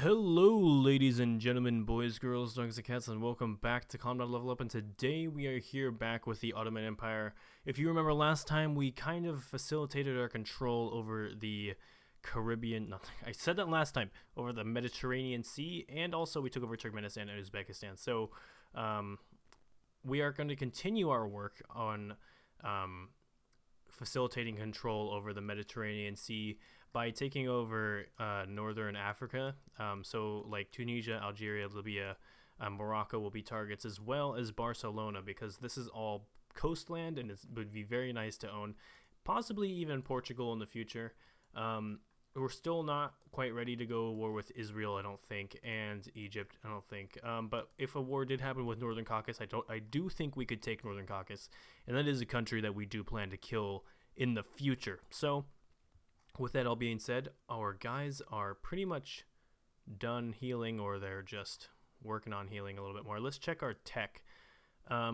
Hello, ladies and gentlemen, boys, girls, dogs, and cats, and welcome back to Combat Level Up. And today we are here back with the Ottoman Empire. If you remember last time, we kind of facilitated our control over the Caribbean. I said that last time, over the Mediterranean Sea, and also we took over Turkmenistan and Uzbekistan. So, we are going to continue our work on facilitating control over the Mediterranean Sea by taking over northern Africa. So like Tunisia, Algeria, Libya, Morocco will be targets, as well as Barcelona, because this is all coastland and it would be very nice to own. Possibly even Portugal in the future. We're still not quite ready to go to war with Israel, I don't think, and Egypt, I don't think. But if a war did happen with Northern Caucasus, I do think we could take Northern Caucasus, and that is a country that we do plan to kill in the future. So, with that all being said, our guys are pretty much done healing, or they're just working on healing a little bit more. Let's check our tech.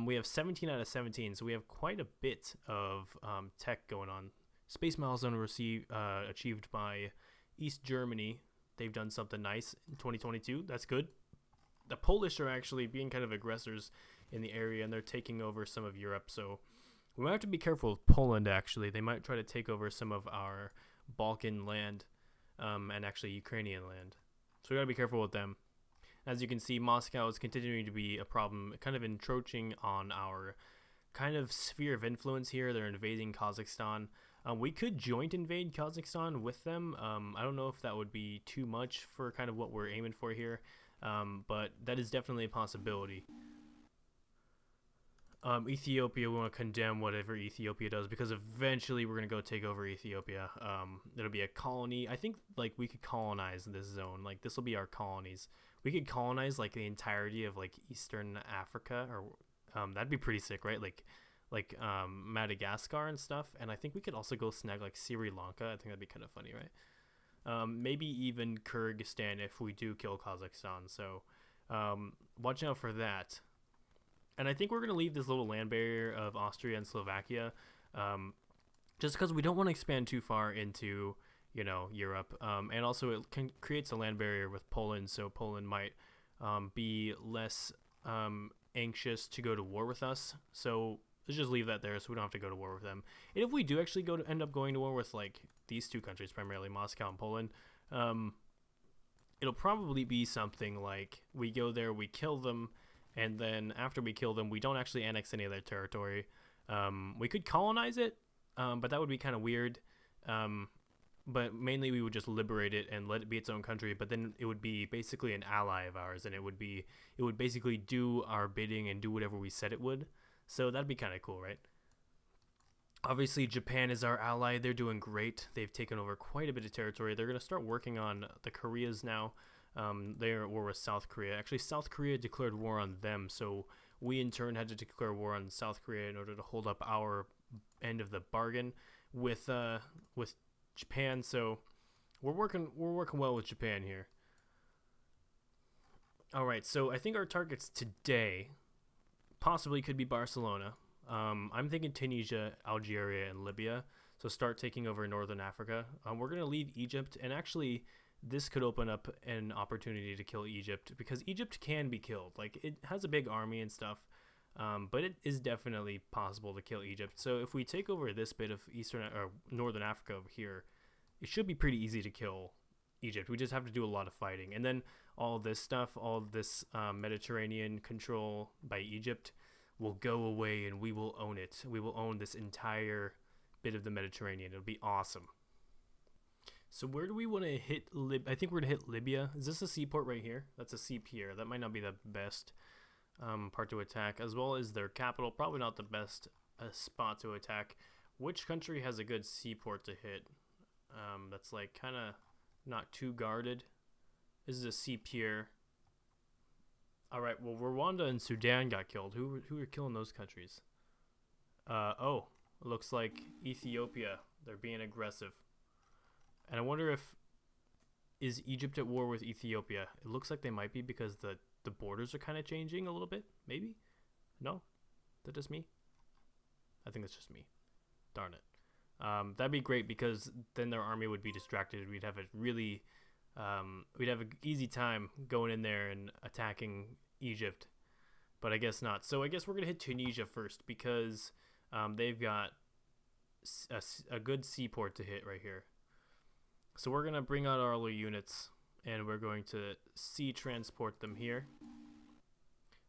We have 17 out of 17, so we have quite a bit of tech going on. Space milestone achieved by East Germany. They've done something nice in 2022. That's good. The Polish are actually being kind of aggressors in the area, and they're taking over some of Europe. So we might have to be careful with Poland, actually. They might try to take over some of our Balkan land and actually Ukrainian land. So we got to be careful with them. As you can see, Moscow is continuing to be a problem, kind of encroaching on our kind of sphere of influence here. They're invading Kazakhstan. We could joint invade Kazakhstan with them. I don't know if that would be too much for kind of what we're aiming for here, but that is definitely a possibility. Ethiopia, we want to condemn whatever Ethiopia does, because eventually we're going to go take over Ethiopia. It'll be a colony. I think like we could colonize this zone. Like this will be our colonies. We could colonize like the entirety of like Eastern Africa, or that'd be pretty sick, right? Like Madagascar and stuff. And I think we could also go snag like Sri Lanka. I think that'd be kind of funny, right? Maybe even Kyrgyzstan if we do kill Kazakhstan. So watch out for that. And I think we're going to leave this little land barrier of Austria and Slovakia, just because we don't want to expand too far into, Europe. And also it creates a land barrier with Poland, so Poland might be less anxious to go to war with us. So let's just leave that there so we don't have to go to war with them. And if we do actually end up going to war with like these two countries, primarily Moscow and Poland, it'll probably be something like we go there, we kill them, and then after we kill them, we don't actually annex any of their territory. We could colonize it, but that would be kind of weird. But mainly we would just liberate it and let it be its own country. But then it would be basically an ally of ours, and it would basically do our bidding and do whatever we said it would. So that'd be kind of cool, right? Obviously, Japan is our ally. They're doing great. They've taken over quite a bit of territory. They're going to start working on the Koreas now. They're at war with South Korea. Actually, South Korea declared war on them, so we in turn had to declare war on South Korea in order to hold up our end of the bargain with Japan. So we're working well with Japan here. All right, so I think our targets today possibly could be Barcelona. I'm thinking Tunisia, Algeria, and Libya. So start taking over Northern Africa. We're going to leave Egypt, and actually this could open up an opportunity to kill Egypt, because Egypt can be killed. Like, it has a big army and stuff, but it is definitely possible to kill Egypt. So if we take over this bit of Northern Africa over here, it should be pretty easy to kill Egypt. We just have to do a lot of fighting. And then all this stuff, all this Mediterranean control by Egypt will go away, and we will own it. We will own this entire bit of the Mediterranean. It'll be awesome. So where do we want to hit I think we're going to hit Libya. Is this a seaport right here? That's a seapier. That might not be the best part to attack, as well as their capital. Probably not the best spot to attack. Which country has a good seaport to hit? That's like kind of not too guarded. This is a seapier. All right, well, Rwanda and Sudan got killed. Who are killing those countries? Oh, it looks like Ethiopia. They're being aggressive. And I wonder is Egypt at war with Ethiopia? It looks like they might be, because the borders are kind of changing a little bit. Maybe? No? Is that just me? I think that's just me. Darn it. That'd be great, because then their army would be distracted. We'd have a really we'd have an easy time going in there and attacking Egypt. But I guess not. So I guess we're going to hit Tunisia first because they've got a good seaport to hit right here. So we're going to bring out our little units and we're going to sea transport them here.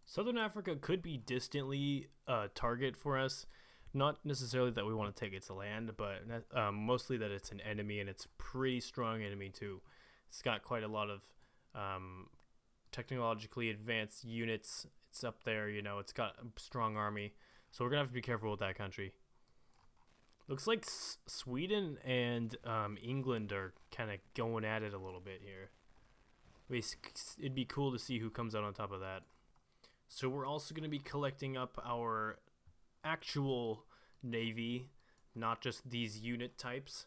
Southern Africa could be distantly a target for us. Not necessarily that we want to take its land, but mostly that it's an enemy, and it's a pretty strong enemy too. It's got quite a lot of technologically advanced units. It's up there, you know, it's got a strong army. So we're going to have to be careful with that country. Looks like Sweden and England are kind of going at it a little bit here. It'd be cool to see who comes out on top of that. So we're also going to be collecting up our actual navy, not just these unit types,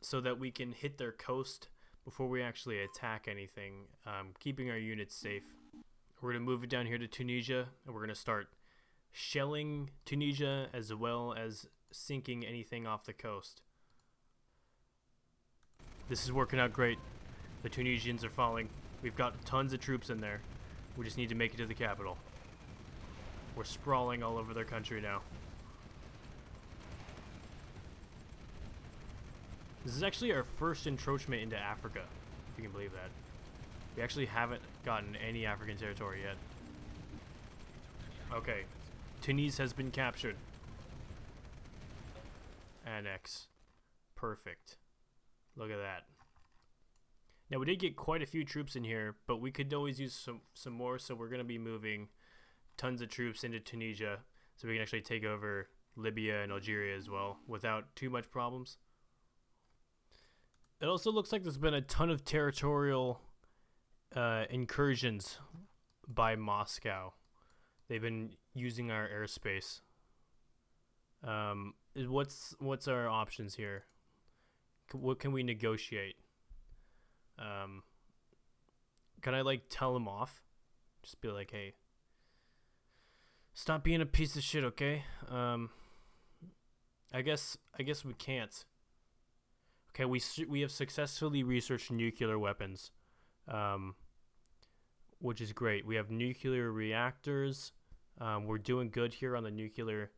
so that we can hit their coast before we actually attack anything, keeping our units safe. We're going to move it down here to Tunisia, and we're going to start shelling Tunisia as well as sinking anything off the coast. This is working out great. The Tunisians are falling. We've got tons of troops in there. We just need to make it to the capital. We're sprawling all over their country now. This is actually our first encroachment into Africa, if you can believe that. We actually haven't gotten any African territory yet. Okay, Tunis has been captured. Annex. Perfect. Look at that. Now, we did get quite a few troops in here, but we could always use some more, so we're going to be moving tons of troops into Tunisia so we can actually take over Libya and Algeria as well without too much problems. It also looks like there's been a ton of territorial incursions by Moscow. They've been using our airspace. What's our options here? What can we negotiate? Can I like tell them off? Just be like, hey, stop being a piece of shit, okay? I guess we can't. Okay, we have successfully researched nuclear weapons, which is great. We have nuclear reactors. We're doing good here on the nuclear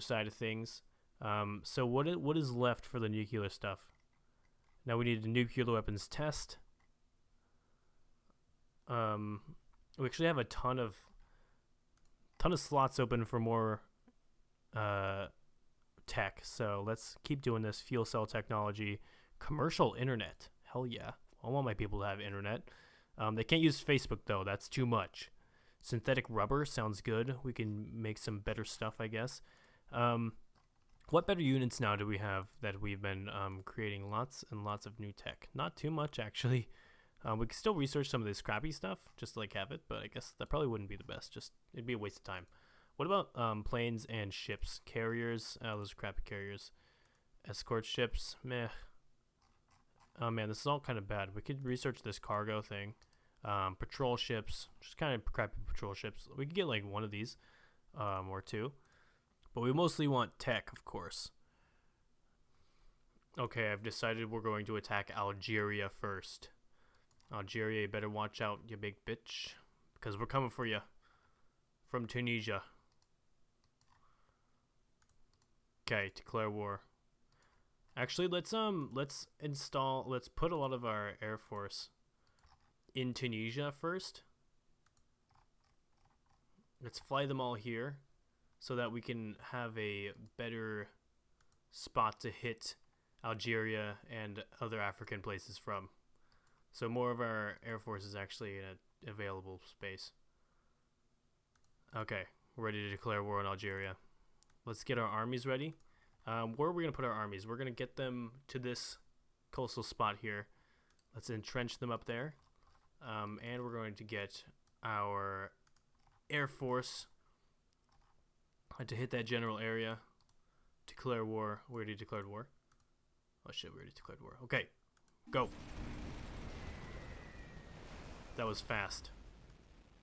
side of things. So what is left for the nuclear stuff? Now we need a nuclear weapons test. We actually have a ton of slots open for more tech. So let's keep doing this. Fuel cell technology, commercial internet. Hell yeah! I want my people to have internet. They can't use Facebook though. That's too much. Synthetic rubber sounds good. We can make some better stuff, I guess. What better units now do we have that we've been creating lots and lots of new tech? Not too much, actually. We could still research some of this crappy stuff, just to like have it, but I guess that probably wouldn't be the best. It'd be a waste of time. What about planes and ships? Carriers? Those are crappy carriers. Escort ships? Meh. Oh man, this is all kind of bad. We could research this cargo thing. Patrol ships. Just kind of crappy patrol ships. We could get like one of these or two. But we mostly want tech, of course. Okay, I've decided we're going to attack Algeria first. Algeria, you better watch out, you big bitch. Because we're coming for you. From Tunisia. Okay, declare war. Actually, let's put a lot of our air force in Tunisia first. Let's fly them all here, so that we can have a better spot to hit Algeria and other African places from. So more of our air force is actually in an available space. Okay, we're ready to declare war on Algeria. Let's get our armies ready. Where are we going to put our armies? We're going to get them to this coastal spot here. Let's entrench them up there. And we're going to get our air force to hit that general area. Declare war. We already declared war. Oh shit, we already declared war. Okay, go. That was fast.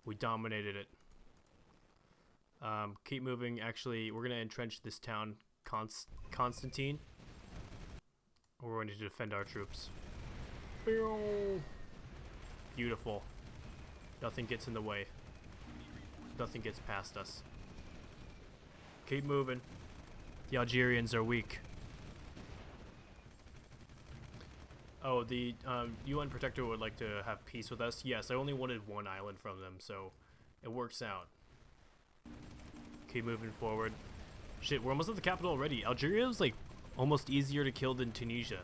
We dominated it. Keep moving. Actually, we're going to entrench this town, Constantine. We're going to defend our troops. Beautiful. Nothing gets in the way. Nothing gets past us. Keep moving. The Algerians are weak. Oh, the UN Protector would like to have peace with us. Yes, I only wanted one island from them, so it works out. Keep moving forward. Shit, we're almost at the capital already. Algeria is like almost easier to kill than Tunisia.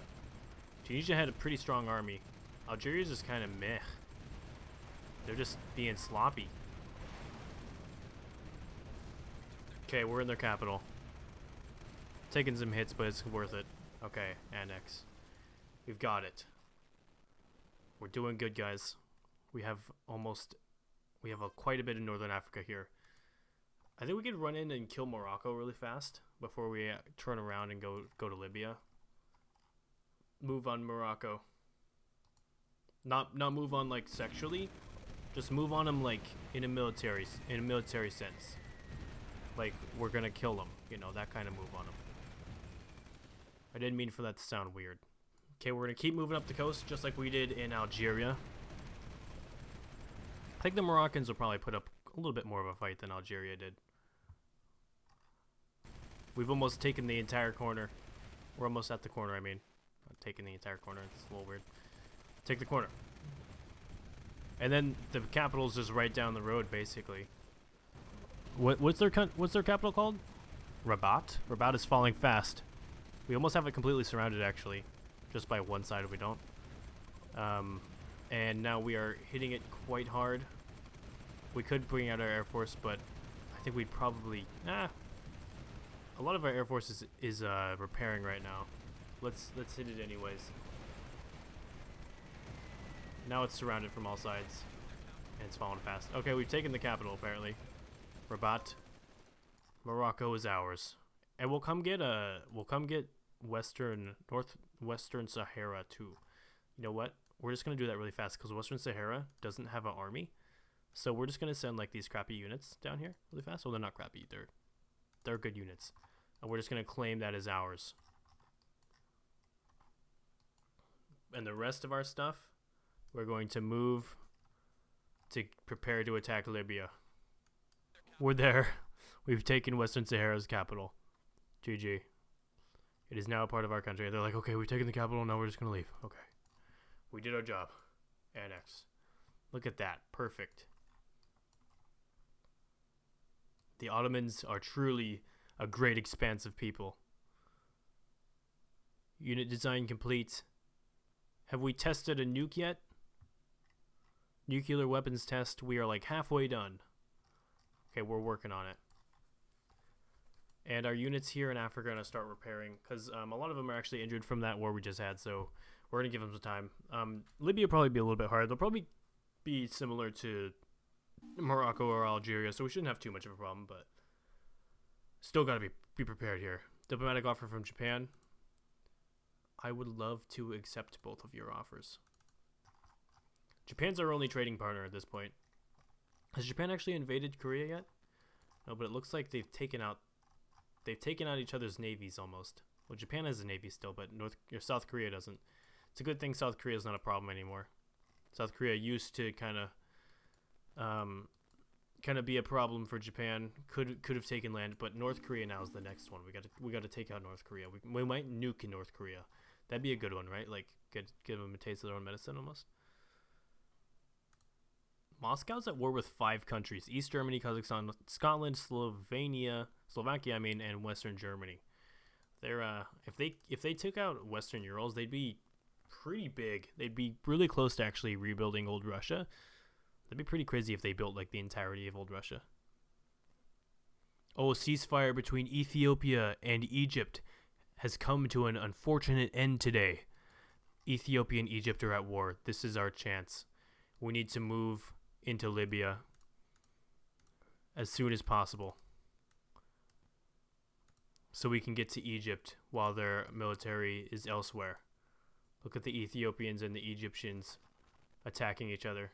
Tunisia had a pretty strong army. Algeria's just kind of meh. They're just being sloppy. Okay, we're in their capital. Taking some hits, but it's worth it. Okay, annex. We've got it. We're doing good, guys. We have quite a bit in Northern Africa here. I think we could run in and kill Morocco really fast before we turn around and go to Libya. Move on Morocco. Not move on like sexually. Just move on them like in a military sense. Like we're gonna kill them, you know, that kind of move on them. I didn't mean for that to sound weird. Okay, we're gonna keep moving up the coast just like we did in Algeria. I think the Moroccans will probably put up a little bit more of a fight than Algeria did. We've almost taken the entire corner. We're almost at the corner, I mean. Not taking the entire corner, it's a little weird. Take the corner. And then the capital's just right down the road, basically. What's their capital called? Rabat? Rabat is falling fast. We almost have it completely surrounded, actually. Just by one side we don't. And now we are hitting it quite hard. We could bring out our air force, but I think we'd probably... a lot of our air force is repairing right now. Let's hit it anyways. Now it's surrounded from all sides. And it's falling fast. Okay, we've taken the capital, apparently. Rabat. Morocco is ours. And we'll come get northwestern Sahara too. You know what? We're just gonna do that really fast because Western Sahara doesn't have an army. So we're just gonna send like these crappy units down here really fast. Well, they're not crappy, they're good units. And we're just gonna claim that as ours. And the rest of our stuff, we're going to move to prepare to attack Libya. We're there. We've taken Western Sahara's capital. GG. It is now a part of our country. They're like, okay, we've taken the capital, now we're just gonna leave. Okay. We did our job. Annex. Look at that. Perfect. The Ottomans are truly a great expanse of people. Unit design complete. Have we tested a nuke yet? Nuclear weapons test. We are like halfway done. Okay, we're working on it. And our units here in Africa are going to start repairing because a lot of them are actually injured from that war we just had, so we're going to give them some time. Libya will probably be a little bit hard. They'll probably be similar to Morocco or Algeria, so we shouldn't have too much of a problem, but still got to be prepared here. Diplomatic offer from Japan. I would love to accept both of your offers. Japan's our only trading partner at this point. Has Japan actually invaded Korea yet? No, but it looks like they've taken out each other's navies almost. Well, Japan has a navy still, but South Korea doesn't. It's a good thing South Korea is not a problem anymore. South Korea used to kind of be a problem for Japan. Could have taken land, but North Korea now is the next one. We got to take out North Korea. We might nuke in North Korea. That'd be a good one, right? Like give them a taste of their own medicine almost. Moscow's at war with 5 countries: East Germany, Kazakhstan, Scotland, Slovakia, and Western Germany. They're if they took out Western Urals, they'd be pretty big. They'd be really close to actually rebuilding old Russia. That'd be pretty crazy if they built like the entirety of old Russia. Oh, ceasefire between Ethiopia and Egypt has come to an unfortunate end today. Ethiopia and Egypt are at war. This is our chance. We need to move into Libya as soon as possible so we can get to Egypt while their military is elsewhere. Look at the Ethiopians and the Egyptians attacking each other,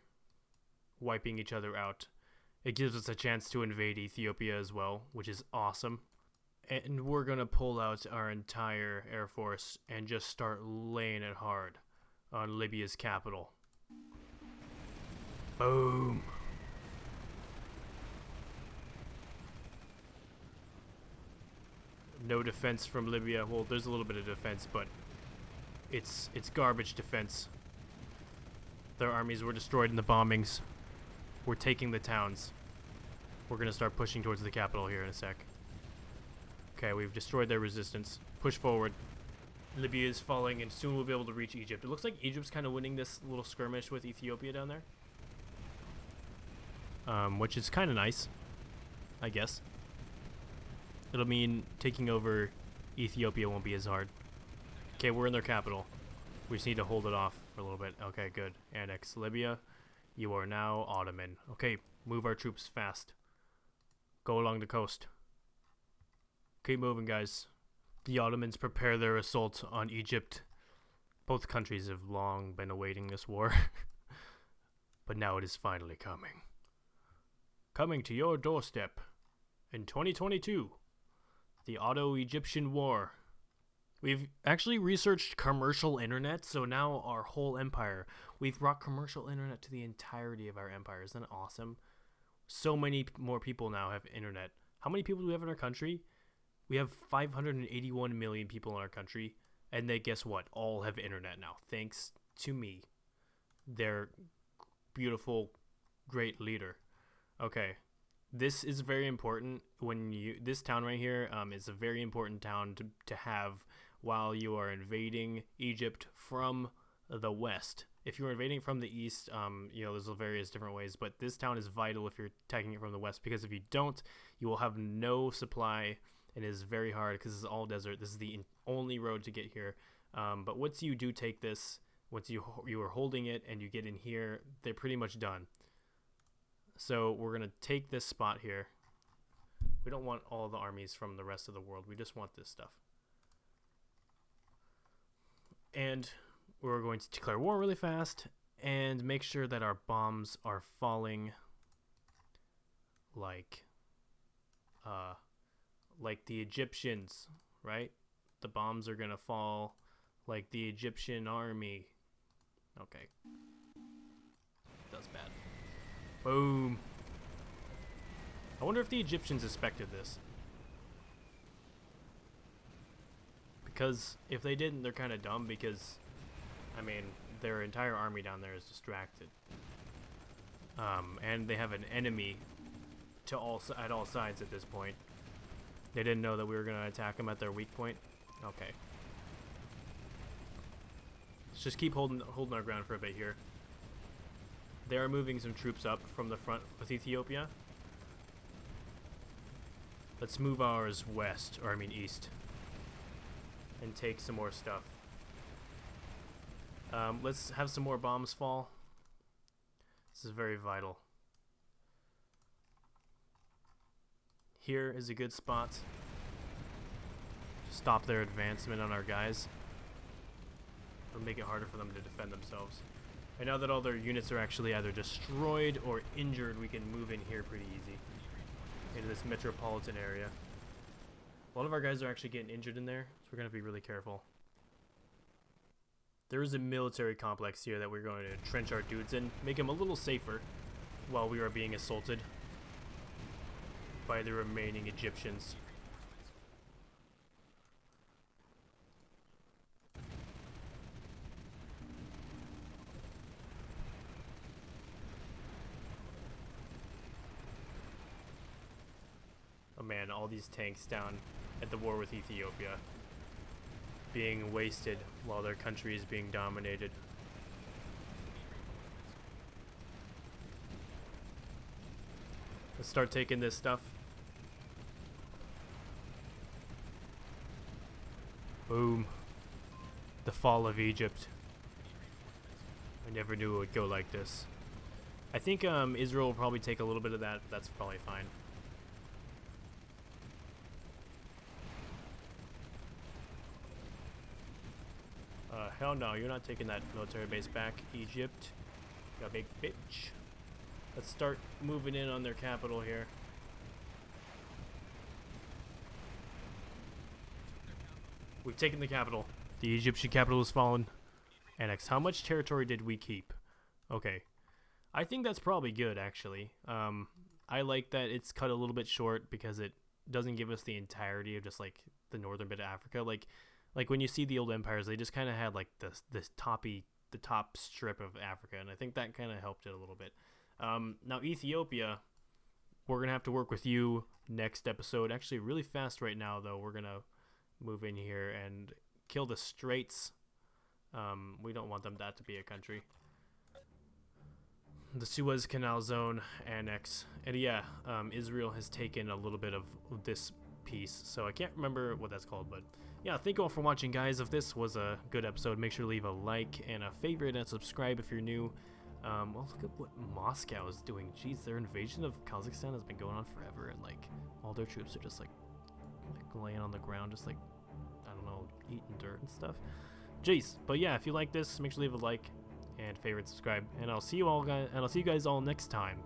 wiping each other out. It gives us a chance to invade Ethiopia as well, which is awesome. And we're going to pull out our entire air force and just start laying it hard on Libya's capital. Boom. No defense from Libya. Well, there's a little bit of defense, but it's garbage defense. Their armies were destroyed in the bombings. We're taking the towns. We're gonna start pushing towards the capital here in a sec. Okay, we've destroyed their resistance. Push forward. Libya is falling, and soon we'll be able to reach Egypt. It looks like Egypt's kind of winning this little skirmish with Ethiopia down there. Which is kind of nice, I guess. It'll mean taking over Ethiopia won't be as hard. Okay, we're in their capital. We just need to hold it off for a little bit. Okay, good. Annex Libya. You are now Ottoman. Okay, move our troops fast. Go along the coast. Keep moving, guys. The Ottomans prepare their assault on Egypt. Both countries have long been awaiting this war. But now it is finally coming. Coming to your doorstep. In 2022. The Otto-Egyptian War. We've actually researched commercial internet, so now our whole empire, we've brought commercial internet to the entirety of our empire. Isn't that awesome? So many more people now have internet. How many people do we have in our country? We have 581 million people in our country, and they, guess what? All have internet now, thanks to me, their beautiful, great leader. Okay. This is very important this town right here is a very important town to have while you are invading Egypt from the west. If you're invading from the east, there's various different ways, but this town is vital if you're attacking it from the west, because if you don't, you will have no supply, and it is very hard because it's all desert. This is the only road to get here. But once you do take this, once you are holding it and you get in here, they're pretty much done. So we're going to take this spot here. We don't want all the armies from the rest of the world. We just want this stuff. And we're going to declare war really fast and make sure that our bombs are falling like the Egyptians, right? The bombs are going to fall like the Egyptian army. Okay. That's bad. Boom. I wonder if the Egyptians expected this. Because if they didn't, they're kind of dumb, because, I mean, their entire army down there is distracted. And they have an enemy at all sides at this point. They didn't know that we were going to attack them at their weak point. Okay. Let's just keep holding our ground for a bit here. They are moving some troops up from the front with Ethiopia. Let's move ours east. And take some more stuff. Let's have some more bombs fall. This is very vital. Here is a good spot to stop their advancement on our guys. It'll make it harder for them to defend themselves. And now that all their units are actually either destroyed or injured, we can move in here pretty easy. Into this metropolitan area. A lot of our guys are actually getting injured in there, so we're going to be really careful. There is a military complex here that we're going to trench our dudes in, make them a little safer while we are being assaulted by the remaining Egyptians. Oh man, all these tanks down at the war with Ethiopia, being wasted while their country is being dominated. Let's start taking this stuff. Boom. The fall of Egypt. I never knew it would go like this. I think Israel will probably take a little bit of that, but that's probably fine. Hell no, you're not taking that military base back, Egypt. You big bitch. Let's start moving in on their capital here. We've taken the capital. The Egyptian capital has fallen. annex. How much territory did we keep? Okay. I think that's probably good, actually. I like that it's cut a little bit short because it doesn't give us the entirety of just like the northern bit of Africa. Like when you see the old empires, they just kind of had like the top strip of Africa, and I think that kind of helped it a little bit. Now Ethiopia, we're gonna have to work with you next episode. Actually, really fast right now though. We're gonna move in here and kill the Straits. We don't want that to be a country. The Suez Canal Zone annex, and yeah, Israel has taken a little bit of this piece, so I can't remember what that's called, but yeah, thank you all for watching, guys. If this was a good episode, make sure to leave a like and a favorite and subscribe if you're new. Well, look at what Moscow is doing. Jeez, their invasion of Kazakhstan has been going on forever, and like all their troops are just like laying on the ground, just like, I don't know, eating dirt and stuff. Jeez, but yeah, if you like this, make sure to leave a like and favorite, subscribe, and I'll see you guys all next time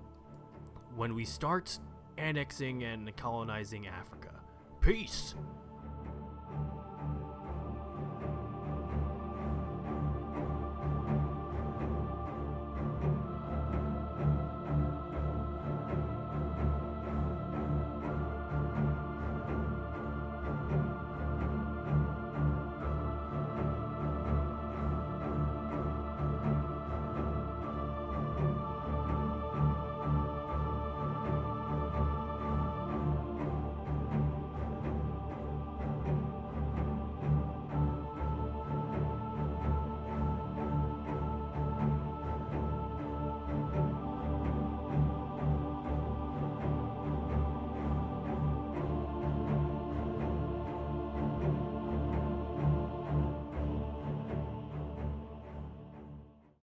when we start annexing and colonizing Africa. Peace.